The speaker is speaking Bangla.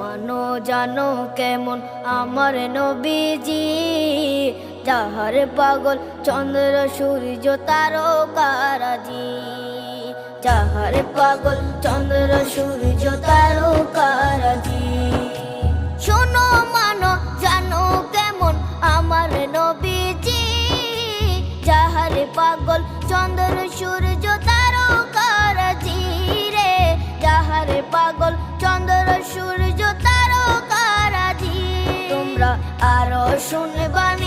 মানো জানো কেমন আমার নবীজি, যাহার পাগল চন্দ্র সূর্য তারকারাজি, যাহার পাগল চন্দ্র সূর্য তারকারাজি। শোনো মানো জানো কেমন আমার নবীজি, যাহার পাগল চন্দ্র সূর্য তারকারাজি রে, যাহার পাগল চন্দ্র সূর্য তারকারাজি। তোমরা আরো শুনবানি